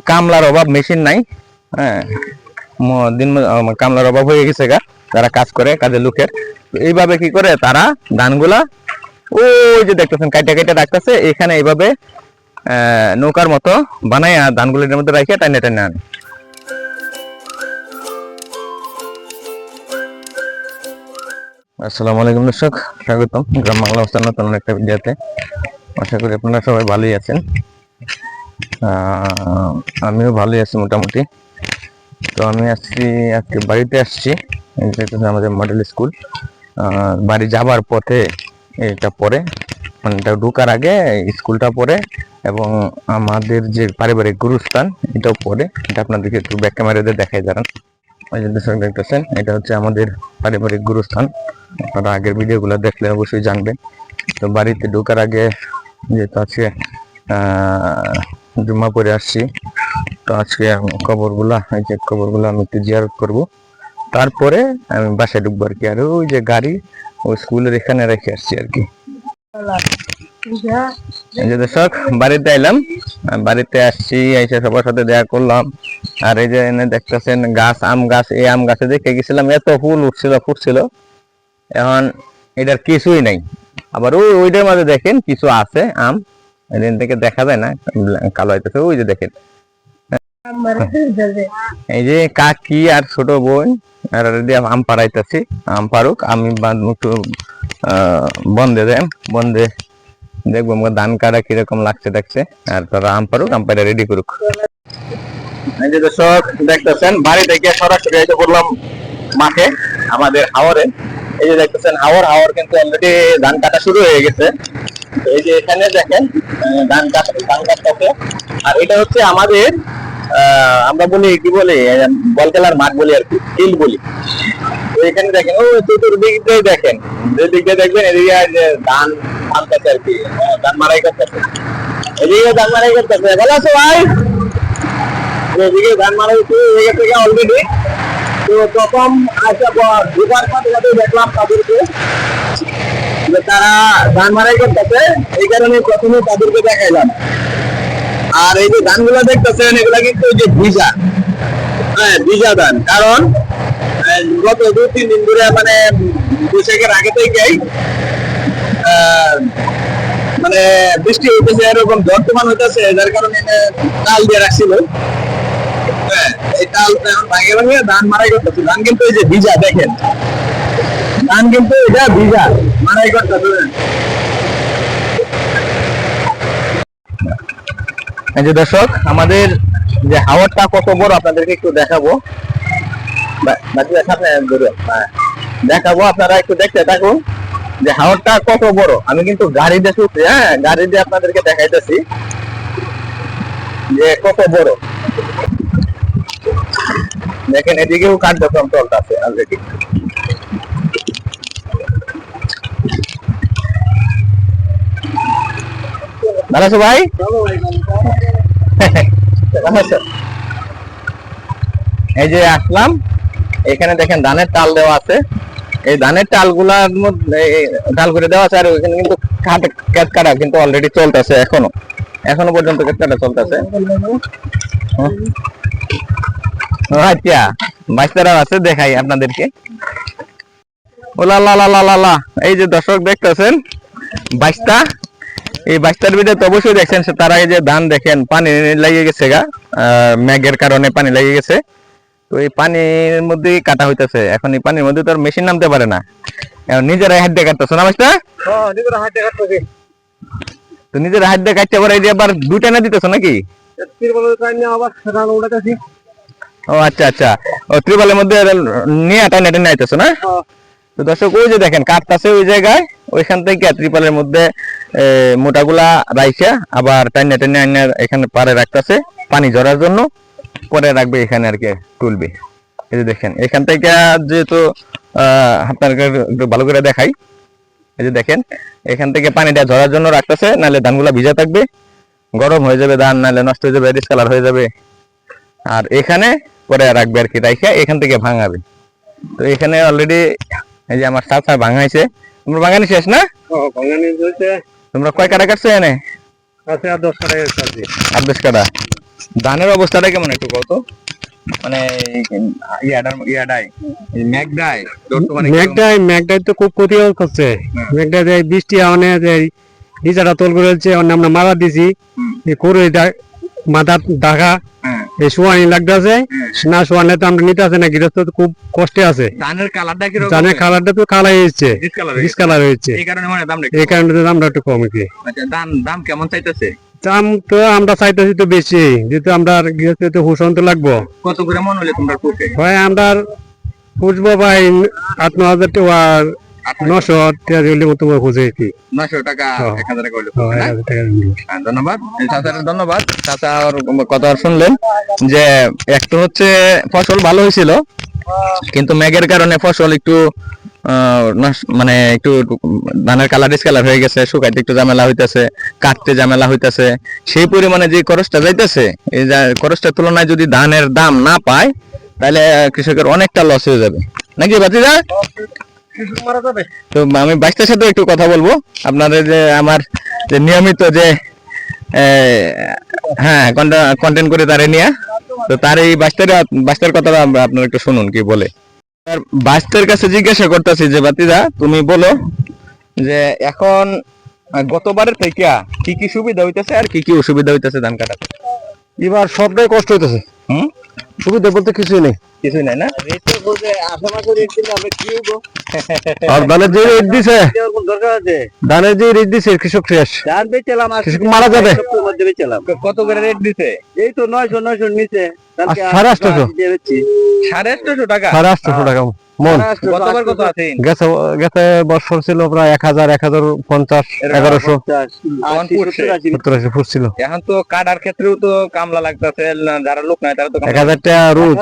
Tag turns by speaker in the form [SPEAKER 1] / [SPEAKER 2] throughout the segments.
[SPEAKER 1] কামলার অভাব, মেশিন নাই। হ্যাঁ, দিন কামলার অভাব হয়ে গেছে গা, যারা কাজ করে, কাজের লোকের। এইভাবে কি করে তারা ধানগুলা ওই যে দেখতেছেন কাইটা কাইটা রাখতেছে, এখানে এইভাবে নৌকার মতো বানায় ধানগুলির মধ্যে রাখে টাইনে টাইনে আনে। আসসালামু আলাইকুম দর্শক, স্বাগতম গ্রাম বাংলা অবস্থান নতুন একটা ভিডিওতে। আশা করি আপনারা সবাই ভালোই আছেন। আমিও ভালোই আছি মোটামুটি। তো আমি আজকে বাড়িতে আসছি, আমাদের মডেল স্কুল। বাড়ি যাবার পথে এটা পড়ে, মানে এটা ঢোকার আগে স্কুলটা পড়ে, এবং আমাদের যে পারিবারিক গুরুস্থান এটাও পড়ে। এটা আপনাদেরকে একটু ব্যাক ক্যামেরাতে দেখাই দাঁড়ান। ওই যে দর্শক দেখতেছেন, এটা হচ্ছে আমাদের পারিবারিক গুরুস্থান। আপনারা আগের ভিডিওগুলো দেখলে অবশ্যই জানবেন। তো বাড়িতে ঢোকার আগে যেহেতু আজকে জুম্মা পড়ে আসছি, তো আজকে কবরগুলা আমি একটু জিয়ারত করব, তারপরে আমি বাসায় ঢুকবো আর কি। আর ওই যে গাড়ি ওই স্কুলের এখানে রেখে আসছি আর কি। এই যে দর্শক, বাড়িতে এলাম, বাড়িতে আসছি, এসে সবার সাথে দেখা করলাম। আর এই যে এনে দেখতেছেন গাছ, আম গাছ। এই আম গাছে দেখে গেছিলাম, এত ফুল ফুটছিল। এখন এটার কিছুই নাই। আবার ওইটার মাঝে দেখেন কিছু আছে আম, এদিন থেকে দেখা যায় না, কালো হইতেছে। ওই যে দেখেন, এই যে কাকি আর ছোট বোন আর আম পাড়াইতেছি, আম পারুক, আমি একটু বন্ধে দেন, বন্ধে দেখবো ধান কাটা কিরকম লাগছে দেখছে, আর তারা আম পারুক, আম পাড়া রেডি করুক। এই যে দর্শক দেখতেছেন, বাড়ি থেকে সরাসরি এসে পড়লাম মাঠে, আমাদের হাওরে। এই যে দেখতেছেন হাওর কিন্তু অলরেডি ধান কাটা শুরু হয়ে গেছে। এই যে এখানে দেখেন ধান কাটতেছে। আর এটা হচ্ছে আমাদের আমরা বলি কি বলি, বল খেলার মাঠ বলি আর কি, ফিল্ড বলি। তো এখানে দেখেন ও চতুর্দিক দিয়ে দেখেন, যেদিক দিয়ে দেখবেন এদিকে ধান কাটতেছে আর কি, ধান মারাই করতেছে। এদিকে ধান মারাই করতেছে। ভালো আছো ভাই? এদিকে ধান মারাই শুরু হয়ে গেছে অলরেডি। তো প্রথম ঢোকার পথে দেখলাম তাদেরকে, তারা ধান মারাই করতেছে, এই কারণে প্রথমে তাদেরকে দেখাইলাম। আর এই যে ধানগুলো দেখতেছেন, এগুলা কিন্তু যে ভিজা, হ্যাঁ ভিজা ধান। কারণ গত 2-3 দিন ধরে, মানে বৈশাখের আগে থেকেই মানে বৃষ্টি হইতেছে, এরকম বর্তমান হইতেছে, যার কারণে তাল দিয়ে রাখছিল। হ্যাঁ, এই তাল এখন ভাঙে ভাঙে ধান মারাই করতেছে। ধান কিন্তু এই যে ভিজা দেখেন, ধান কিন্তু এটা ভিজা মারাই করতেছে। এই যে দর্শক, আমাদের যে হাওরটা কত বড় আপনাদেরকে একটু দেখাবো, দেখাবো, আপনারা একটু দেখতে থাকুন যে হাওরটা কত বড়। আমি কিন্তু গাড়ি দিয়ে শুনছি, হ্যাঁ গাড়ি দিয়ে আপনাদেরকে দেখাইতেছি যে কত বড়। দেখেন এদিকেও কার্যক্রম চলতেছে অলরেডি। ভালো আছো ভাই? এই যে আসলাম, এখানে দেখেন ধানের টাল দেওয়া আছে। এই ধানের টালগুলার মধ্যে ডাল করে দেওয়া আছে, আর ওইখানে কিন্তু ক্যাট কাটা কিন্তু অলরেডি চলতেছে, এখনো পর্যন্ত ক্যাট কাটা চলতেছে। আচ্ছা, বাচ্চারাও আছে, দেখাই আপনাদেরকে। ওলা লা লা লা লা, এই যে দর্শক দেখতেছেন বাচ্চা, এই বাচ্চার ভিতরে তো অবশ্যই দেখছেন তারা এই যে ধান দেখেন পানি লেগে গেছে গা, মেঘের কারণে পানি লেগে গেছে। তো এই পানির মধ্যে কাটা হইতেছে। এখন এই পানির মধ্যে তো আর মেশিন নামতে পারে না, নিজেরাই হাত দিয়ে কাটতেছে না বাচ্চা? তো নিজের হাত দিয়ে কাটতে পারে, আবার দুইটা না দিতেছো নাকি? ও আচ্ছা আচ্ছা, ও ত্রিপালের মধ্যে নিয়ে টাইনে টাইনে আইতেছো না? তো দর্শক ওই যে দেখেন কাটতেছে ওই জায়গায়, ওইখান থেকে ত্রিপালের মধ্যে মোটাগুলা রাইখা আবার টাইনে টাইনে আইনে এখানে পারে রাখতেছে পানি ঝরার জন্য, পরে রাখবে এখানে আর কি, তুলবে। এই যে দেখেন এখান থেকে, যেহেতু আপনাকে একটু ভালো করে দেখাই, এই যে দেখেন এখান থেকে পানিটা ঝরার জন্য রাখতেছে, নাহলে ধানগুলা ভিজা থাকবে, গরম হয়ে যাবে ধান, নাহলে নষ্ট হয়ে যাবে, ডিসকালার হয়ে যাবে। আর এখানে পরে রাখবে আর কি, রাইখা এখান থেকে ভাঙাবে। তো এখানে অলরেডি এই যে আমার চাচা ভাঙাইছে। তোমরা ভাঙানি শেষ না? তোমরা কয় কাটা কাটছো এনে? 10 কাটা। ধানের অবস্থাটা কেমন একটু কত, মানে মেঘডাই বর্তমানে
[SPEAKER 2] মেঘটাই তো খুব ক্ষতি করছে। মেঘটাই বৃষ্টি অনেক নিচাটা তোল করেছে, আমরা মারা দিছি করে মাথার ঢাকা এই সোয়ানি লাগতেছে না, সোয়ানে তো আমরা নিতে আছে না, গৃহস্থ তো খুব কষ্টে আছে।
[SPEAKER 1] ধানের কালারটা কি,
[SPEAKER 2] ধানের কালারটা তো কালাই হয়েছে, ডিসকালার হয়েছে,
[SPEAKER 1] এই কারণে মানে দাম
[SPEAKER 2] এই কারণে দামটা একটু কম কি।
[SPEAKER 1] আচ্ছা, দাম কেমন চাইতেছে?
[SPEAKER 2] দাম তো আমরা চাইতেছি তো বেশি, যেহেতু আমরা গৃহস্থ তো হুসন তো লাগবো।
[SPEAKER 1] কত করে মন হলে তোমরা পুষে?
[SPEAKER 2] ভাই আমরা পুষবো ভাই 8-9 হাজার টাকা, 900 টাকা হলে মতো খুঁজে কি
[SPEAKER 1] 900 টাকা 1000 টাকা হলে।
[SPEAKER 2] 1000 টাকা।
[SPEAKER 1] ধন্যবাদ চাচা, ধন্যবাদ চাচা। আর কথা শুনলেন যে একটু হচ্ছে ফসল ভালো হয়েছিল, কিন্তু মেঘের কারণে ফসল একটু মানে একটু ধানের কালার ডিসকালার হয়ে গেছে, শুকাইতে একটু ঝামেলা হইতেছে, কাটতে ঝামেলা হইতেছে। সেই পরিমাণে যে খরচটা যাইতেছে, এই খরচটার তুলনায় যদি ধানের দাম না পায় তাহলে কৃষকের অনেকটা লস হয়ে যাবে, নাকি বাতিজা? তো আমি বাইশটার সাথে একটু কথা বলবো আপনাদের, যে আমার যে নিয়মিত যে হ্যাঁ কন্টেন্ট করে তারে নিয়ে, তো তার এই বাইশটার কথাটা আপনারা একটু শুনুন কি বলে। বাইশটার কাছে জিজ্ঞাসা করতেছি যে বাতিজা তুমি বলো যে এখন গতবারের থেকে কি কি সুবিধা হইতেছে আর কি কি অসুবিধা হইতেছে ধান কাটাতে?
[SPEAKER 2] এবার সবটাই কষ্ট হইতেছে। সুবিধা বলতে কিছুই নেই,
[SPEAKER 1] কিছুই নাই না।
[SPEAKER 2] আর ধানের যে রেট দিছে, ধানের যে রেট দিছে কৃষক শেষ, কৃষক মারা যাবে।
[SPEAKER 1] কত করে রেট দিছে?
[SPEAKER 2] এই তো 900 নিচে 850
[SPEAKER 1] টাকা,
[SPEAKER 2] 850 টাকা মন।
[SPEAKER 1] গতবার কত আছে?
[SPEAKER 2] গেছে বছর ছিল প্রায় 1000, 1050, 1100 ফুটছিল।
[SPEAKER 1] এখন তো কাটার ক্ষেত্রেও তো কামলা লাগতেছে, যারা লোক নাই তারা তো
[SPEAKER 2] 1000 টাকা রোজ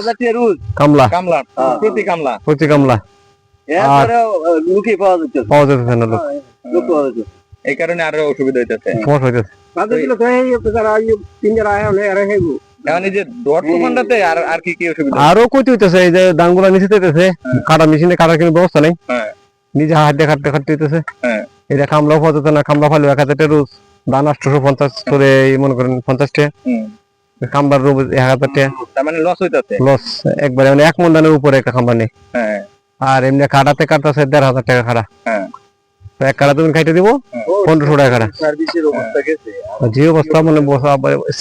[SPEAKER 2] কামলা, প্রতি কামলা পাওয়া যেতেছে না, লোক
[SPEAKER 1] এই কারণে আরো অসুবিধা হইতেছে। এখন এই যে বর্তমানটাতে আর কি কি অসুবিধা?
[SPEAKER 2] আরো কত হইতেছে, এই যে ধানগুলা নিচে হইতেছে, কাটা মেশিনে কাটার কোনো ব্যবস্থা নেই, নিজে হাতে কাটতে হইতেছে। এটা কামলাও পাওয়া যেত না, কামলা ফালে 1000 টাকা রোজ, ধান 850 করে মনে করেন 50 টাকা, কামলার রোজ 1000 টাকা।
[SPEAKER 1] তার মানে লস হইতেছে,
[SPEAKER 2] লস একবারে, মানে 1 মণ ধানের উপরে একটা কামলা নেই। আর এমনি কাটাতে কাটতেছে 1500 টাকা খাড়া। এক কাটা তুমি খাইতে দিব 1500 টাকা খাড়া। যে অবস্থা, মানে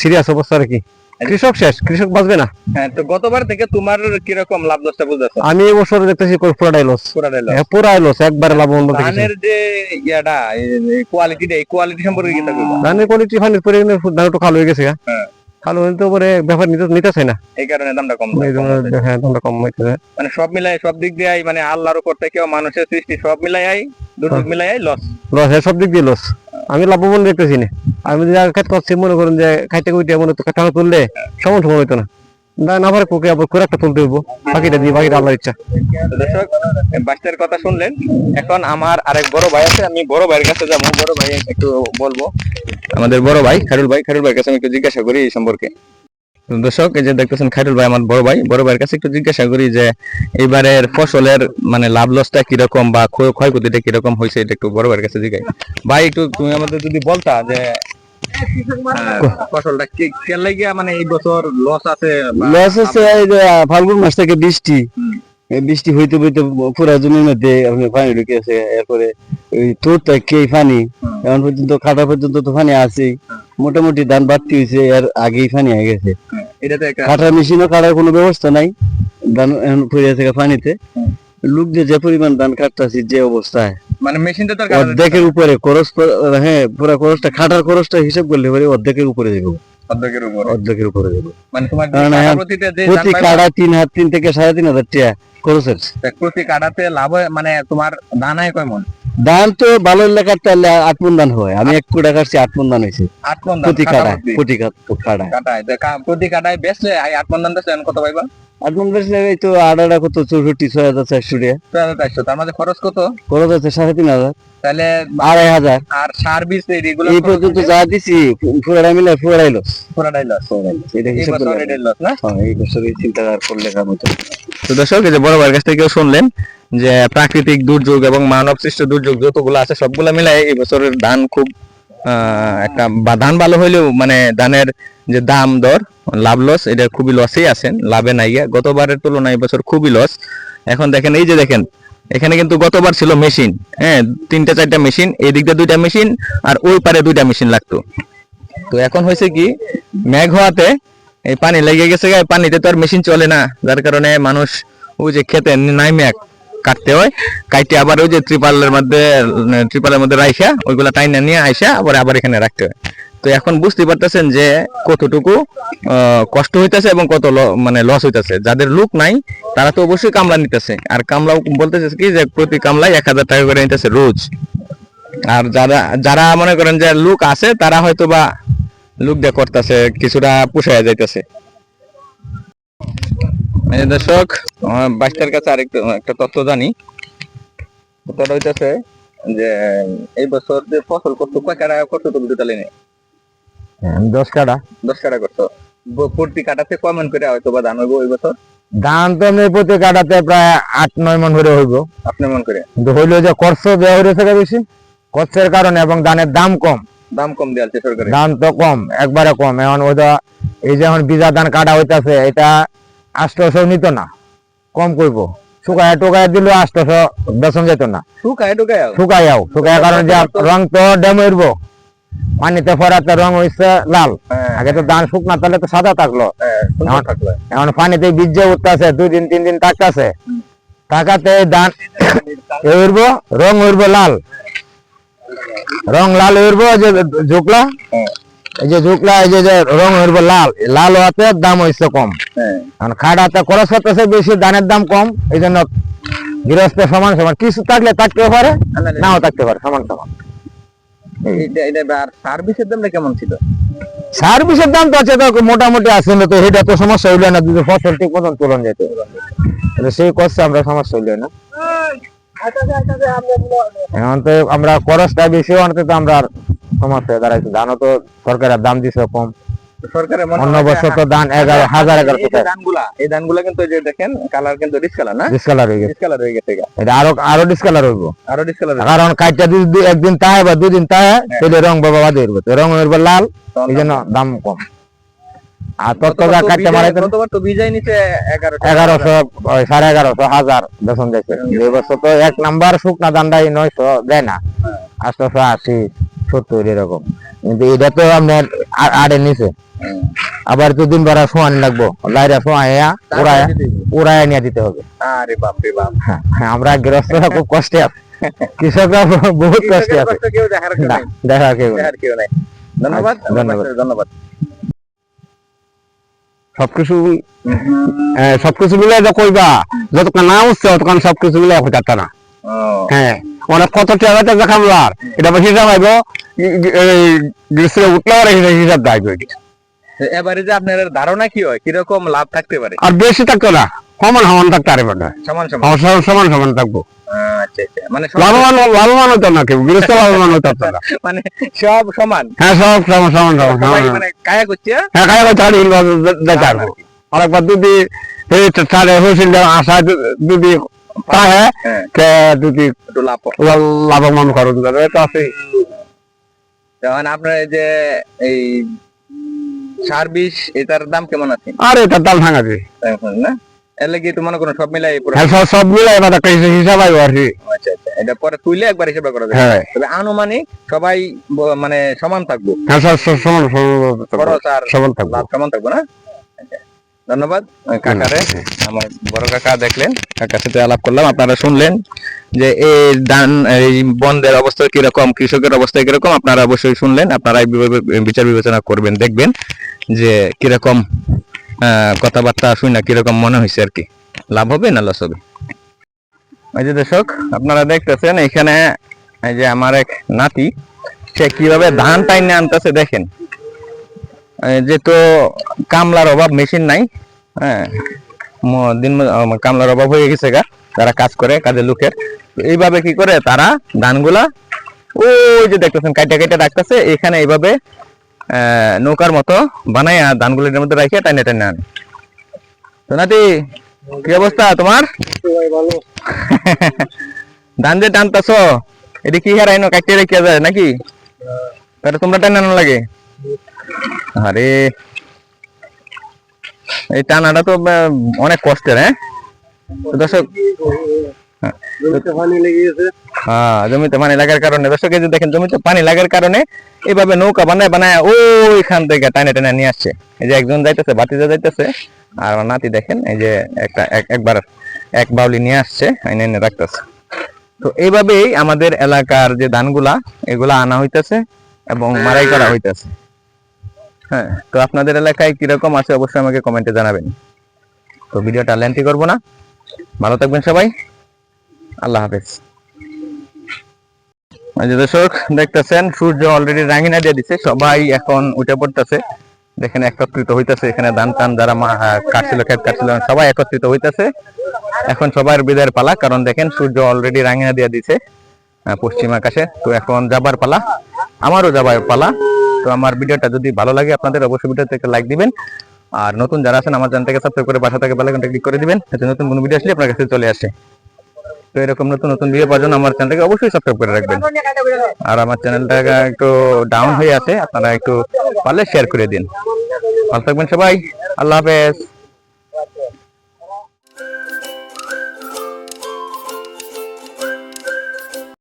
[SPEAKER 2] সিরিয়াস অবস্থা আর কি, কৃষক শেষ, কৃষক বাঁচবে না।
[SPEAKER 1] তো গতবার থেকে তোমার কিরকম লাভ লসটা বুঝতেছো?
[SPEAKER 2] আমি এই বছর দেখতেছি পুরাটাই লস, পুরাই লস, একবারে লাভবান বলতে।
[SPEAKER 1] ধানের যে ইয়াটা কোয়ালিটিটা, এই কোয়ালিটি সম্পর্কে কি থাকবে?
[SPEAKER 2] ধানের কোয়ালিটি ফানির পরে ধান একটু খালো হয়ে গেছে, খালো হইতে পরে ব্যাপার নিতেছে না,
[SPEAKER 1] এই কারণে দামটা কম।
[SPEAKER 2] হ্যাঁ, দামটা কম হইতেছে।
[SPEAKER 1] মানে সব মিলাই, সব দিক দিয়ে মানে আল্লাহর উপর থেকে মানুষের সৃষ্টি, সব মিলাই দুর্যোগ মিলাই লস,
[SPEAKER 2] সব দিক দিয়ে লস। আমি লাভবান দেখতেছি না। আমি যে খেত করছি, মনে করেন যে খাইতে কইতে মনে তো কাটা তুললে সমান হইতো না, না পারে কোকে আবার করে একটা তুলতে হইব, বাকিটা দিয়ে, বাকিটা আল্লাহর ইচ্ছা।
[SPEAKER 1] দর্শক, বাচ্চার কথা শুনলেন। এখন আমার আরেক বড় ভাই আছে, আমি বড় ভাইয়ের কাছে যাবো, বড় ভাই একটু বলবো। আমাদের বড় ভাই খায়রুল ভাইয়ের কাছে আমি একটু জিজ্ঞাসা করি এই সম্পর্কে। দর্শক, এই যে দেখতেছেন খায়রুল ভাই আমার বড় ভাইয়ের কাছে একটু জিজ্ঞাসা করি যে এবারের ফসলের মানে লাভ লসটা কিরকম বা ক্ষয়ক্ষতিটা কিরকম হয়েছে, এটা একটু বড় ভাইয়ের কাছে জিজ্ঞাসা। ভাই, একটু তুমি আমাদের যদি বলতা যে ফসলটা কেন লাগিয়া মানে এই বছর লস আছে?
[SPEAKER 2] লস আছে এই যে ফাল্গুন মাস থেকে বৃষ্টি হইতে হইতে পুরা জমির মধ্যে পানি ঢুকেছে, এরপরে ওই তোর থেকে পানি এখন পর্যন্ত, কাটা পর্যন্ত তো পানি আছে, মোটামুটি ধান বাড়তি হয়েছে, এর আগেই পানি হয়ে গেছে। কাটার মেশিনও কাটার কোনো ব্যবস্থা নাই, ধান এখন পড়ে থেকে পানিতে। লোক যে পরিমাণ ধান কাটতেছি, যে অবস্থায়,
[SPEAKER 1] মানে মেশিনটা তো
[SPEAKER 2] অর্ধেকের উপরে খরচ, হ্যাঁ পুরা খরচটা, খাটার খরচটা হিসাব করলে পরে অর্ধেকের উপরে যাবো, অর্ধেকের উপরে যাবো।
[SPEAKER 1] মানে তোমার
[SPEAKER 2] প্রতি কাটা 3 থেকে 3500 টাকা খরচের।
[SPEAKER 1] প্রতি কাটাতে লাভ মানে তোমার ধান হয় কয় মণ?
[SPEAKER 2] ধান তো ভালো কাটতে 8 মণ ধান হয়, আমি 1 কোটা কাটছি, 8 মণ ধান হয়েছে প্রতি কাটায়।
[SPEAKER 1] প্রতি কাটায় বেচলে 8 মণ ধান বেচলে কত পাইবা?
[SPEAKER 2] 8 মণ বেচলে এই তো আড়াটা কত 64, 6400 টাকা।
[SPEAKER 1] 6400, তার মধ্যে খরচ কত?
[SPEAKER 2] খরচ আছে 3500,
[SPEAKER 1] তাহলে
[SPEAKER 2] 2500।
[SPEAKER 1] আর সার বীজ এগুলো
[SPEAKER 2] এই পর্যন্ত যা দিছি পুরাটা মিলে পুরাই লস।
[SPEAKER 1] এটা হিসাব করে লস না?
[SPEAKER 2] হ্যাঁ, এই বছরে চিন্তা করলে কাম হতো।
[SPEAKER 1] তো দর্শক, এই যে বড় ভাইয়ের কাছ থেকে শুনলেন যে প্রাকৃতিক দুর্যোগ এবং মানব সৃষ্ট দুর্যোগ যতগুলো আছে সবগুলা মিলাই এই বছরের ধান খুব একটা ধান ভালো হইলেও মানে ধানের যে দাম দর লাভ লস এটা খুবই লসেই আছেন, লাভে নাই গিয়া। গতবারের তুলনায় এবছর খুবই লস। এখন দেখেন এই যে দেখেন এখানে কিন্তু গতবার ছিল মেশিন, হ্যাঁ 3-4টা মেশিন, এই দিক দিয়ে 2টা মেশিন আর ওই পারে 2টা মেশিন লাগতো। তো এখন হয়েছে কি মেঘ হওয়াতে এই পানি লেগে গেছে, পানিতে তো আর মেশিন চলে না, যার কারণে মানুষ ওই যে খেতে নাইমে কাটতে হয়, কাটতে আবার ওই যে ত্রিপালের মধ্যে রাইখা ওইগুলা টাইনা নিয়ে আইসা আবার এখানে রাখতে হয়। তো এখন বুঝতে পারতেছেন যে কতটুকু কষ্ট হইতেছে এবং কত মানে লস হইতেছে। যাদের লোক নাই তারা তো অবশ্যই কামলা নিতেছে, আর কামলাও বলতেছে কি যে প্রতি কামলায় 1000 টাকা করে নিতেছে রোজ। আর যারা যারা মনে করেন যে লোক আছে তারা হয়তো বা লোক দিয়ে করতেছে, কিছুটা পুষায় যাইতেছে। দর্শক বাইশটার কাছে আরেকটু একটা তথ্য জানি, তথ্যটা হইতেছে যে এই বছর যে ফসল করছো কয় কাটা করছো তুমি টোটালি নিয়ে?
[SPEAKER 2] 10 কাটা।
[SPEAKER 1] 10 কাটা করছো। প্রতি কাটাতে কয় মন করে হয়তো বা ধান হইব ওই বছর?
[SPEAKER 2] ধান তো আমি প্রতি কাটাতে প্রায় 8-9 মন করে হইব।
[SPEAKER 1] আপনি মন করে?
[SPEAKER 2] কিন্তু হইলো যে খরচ দেওয়া হয়েছে বেশি, খরচের কারণে এবং ধানের দাম কম।
[SPEAKER 1] দাম কম দেওয়াছে সরকারে?
[SPEAKER 2] দাম তো কম, একবারে কম। এখন ওইটা এই যে এখন বীজা ধান কাটা হইতাছে এটা 800 নিত না, কম কইব। শুকায় টোকায় দিল 800 বেতন যেত না। শুকায় কারণ যে রং তো ড্যাম হইব, পানিতে ফরাতে রং হইছে লাল। আগে তো ধান শুকনা তাহলে তো সাদা থাকলো, এখন পানিতে বীজ উঠতেছে 2-3 দিন থাকতেছে, টাকাতে ধান হইব রং হইব লাল, রং লাল হইব যে ঝুকলা, এই যে ঝুকলা এই যে রং হইব লাল, লাল হওয়াতে দাম হইছে কম। কারণ খাটাতে খরচ করতেছে বেশি, ধানের দাম কম, এই জন্য গৃহস্থ সমান সমান কিছু থাকলে থাকতে পারে, নাও থাকতে পারে, সমান সমান।
[SPEAKER 1] সার্ভিসের দামটা কেমন ছিল?
[SPEAKER 2] সার্ভিসের দাম তো আছে, তো মোটামুটি আছে না, তো এটা তো সমস্যা হইলো না, যদি ফসল ঠিক মতন তুলন যেত সেই কষ্ট আমরা সমস্যা হইলো না। এখন তো আমরা খরচটা বেশি আনতে তো আমরা সমস্যা দাঁড়াইছি। ধানও তো সরকারের দাম দিছে কম,
[SPEAKER 1] সরকারের
[SPEAKER 2] অন্য বছর তো ধান 11,000
[SPEAKER 1] এই ধানগুলা কিন্তু এই যে দেখেন কালার কিন্তু ডিসকালার না,
[SPEAKER 2] ডিসকালার হয়ে গেছে,
[SPEAKER 1] ডিসকালার হয়ে গেছে।
[SPEAKER 2] এটা আরো ডিসকালার হইব,
[SPEAKER 1] আরো ডিসকালার,
[SPEAKER 2] কারণ কাইটা যদি একদিন তাহে বা 2 দিন তাহে তাহলে রং বাবা বাদে হইব, রং হইব লাল, এই জন্য দাম কম। আর ততটা কাটতে মারাইতে
[SPEAKER 1] কতবার তো বিজয় নিচে
[SPEAKER 2] 1100 1150 1000 বেতন যাচ্ছে। এই বছর তো 1 নাম্বার শুকনা ধানটাই 900 দেয় না, 880 70 এরকম। কিন্তু এটা তো আপনার আড়ে নিচে, আবার 2 দিন পরে সোয়ানি লাগবো, লাইরা সোয়াইয়া উড়াইয়া নিয়ে দিতে হবে।
[SPEAKER 1] আরে বাপ রে বাপ,
[SPEAKER 2] আমরা গৃহস্থরা খুব কষ্টে আছে, কৃষকরা বহুত কষ্টে আছে, দেখার কেউ নাই।
[SPEAKER 1] ধন্যবাদ, ধন্যবাদ।
[SPEAKER 2] সবকিছু মিলে কইবা, যতক্ষণ না উঠছে ততক্ষণ সবকিছু মিলে হইতা না। হ্যাঁ, অনেক কত টাকা দেখাবো, এটা হিসাব আইব উঠলে হিসাব দাইব।
[SPEAKER 1] এবারে যে আপনার ধারণা কি হয়, কিরকম লাভ থাকতে পারে?
[SPEAKER 2] আর বেশি থাকতো না, সমান থাকতে পারে, সমান থাকবো।
[SPEAKER 1] মানে
[SPEAKER 2] লাভবান হতো না কেউ, গৃহস্থ লাভবান হতো না,
[SPEAKER 1] মানে সব সমান।
[SPEAKER 2] হ্যাঁ, সব সমান
[SPEAKER 1] মানে কায়া করছে।
[SPEAKER 2] হ্যাঁ, কায়া করছে। অনেকবার যদি আশা যদি পায় যদি লাভবান খরচ আছে।
[SPEAKER 1] যেমন আপনার এই যে এই সার্ভিস, এটার দাম কেমন আছে?
[SPEAKER 2] আর এটার দাম ভাঙা যায়
[SPEAKER 1] না, এর লাগি তো মনে করেন সব মিলাই
[SPEAKER 2] সব মিলাই এবার একটা হিসাব আইব আর কি।
[SPEAKER 1] আচ্ছা, এটা পরে তুইলে একবার হিসাব করা যাবে। তবে আনুমানিক সবাই মানে সমান থাকবো।
[SPEAKER 2] হ্যাঁ, সমান
[SPEAKER 1] খরচ আর
[SPEAKER 2] সমান থাকবো,
[SPEAKER 1] লাভ সমান থাকবো না। ধন্যবাদ কাকারে, আমার বড় কাকা দেখলেন, কাকার সাথে আলাপ করলাম, আপনারা শুনলেন যে এই ধান এই বন্ধের অবস্থা কিরকম, কৃষকের অবস্থা কিরকম, আপনারা অবশ্যই শুনলেন। আপনারা বিচার বিবেচনা করবেন, দেখবেন যে কিরকম কথাবার্তা শুনে কিরকম মনে হয়েছে আর কি, লাভ হবে না লস হবে। এই যে দর্শক আপনারা দেখতেছেন এখানে এই যে আমার এক নাতি, সে কিভাবে ধান টাইনে আনতেছে দেখেন। যেহেতু কামলার অভাব, মেশিন নাই, হ্যাঁ কামলার অভাব হয়ে গেছে গা, তারা কাজ করে, কাজের লোকের। এইভাবে কি করে তারা ধানগুলা ওই যে দেখতেছেন কাইটা কাইটা রাখতেছে, এখানে এইভাবে নৌকার মতো বানাইয়া ধানগুলোর মধ্যে রাখিয়া টাইনে টাইনে আনে। তো নাতি, কি অবস্থা তোমার? ধান যে টানতেছ, এটা কি হারাইনো কাটতে রেখে যায় নাকি? তাহলে তোমরা টানানো লাগে। আরে এই টানাটা তো অনেক কষ্টের। হ্যাঁ তো দর্শক, জমিতে পানি লাগার কারণে দর্শক এই যে দেখেন জমিতে পানি লাগার কারণে এইভাবে নৌকা বানায় বানায় ওইখান থেকে টানে টানে নিয়ে আসছে। এই যে একজন যাইতেছে, বাতিজা যাইতেছে, আর আমার নাতি দেখেন এই যে একবার এক বাউলি নিয়ে আসছে, এনে এনে রাখতেছে। তো এইভাবেই আমাদের এলাকার যে ধানগুলা এগুলা আনা হইতেছে এবং মারাই করা হইতেছে। হ্যাঁ, তো আপনাদের এলাকায় কিরকম আছে অবশ্যই আমাকে কমেন্টে জানাবেন। তো ভিডিওটা লেন্থি করবো না, ভালো থাকবেন সবাই, আল্লাহ হাফেজ। দর্শক দেখতেছেন সূর্য অলরেডি রাঙিনা দিয়ে দিচ্ছে, সবাই এখন উঠে পড়তেছে, দেখেন একত্রিত হইতেছে। এখানে ধান টান যারা কাটছিল, ক্ষেত কাটছিল, সবাই একত্রিত হইতেছে। এখন সবার বিদায়ের পালা, কারণ দেখেন সূর্য অলরেডি রাঙিনা দিয়ে দিছে পশ্চিম আকাশে। তো এখন যাবার পালা, আমারও যাবার পালা। তো আমার ভিডিওটা যদি ভালো লাগে আপনাদের অবশ্যই ভিডিওতে একটা লাইক দিবেন, আর নতুন যারা আছেন আমার চ্যানেলটাকে সাবস্ক্রাইব করে পাশে থাকা বেল আইকনটা ক্লিক করে দিবেন, যাতে নতুন কোনো ভিডিও আসলে আপনার কাছে চলে আসে। তো এরকম নতুন নতুন ভিডিও পাওয়ার জন্য আমার চ্যানেলটাকে অবশ্যই সাবস্ক্রাইব করে রাখবেন। আর আমার চ্যানেলটা একটু ডাউন হয়ে আছে, আপনারা একটু পারলে শেয়ার করে দিন। ভালো থাকবেন সবাই, আল্লাহ হাফেজ।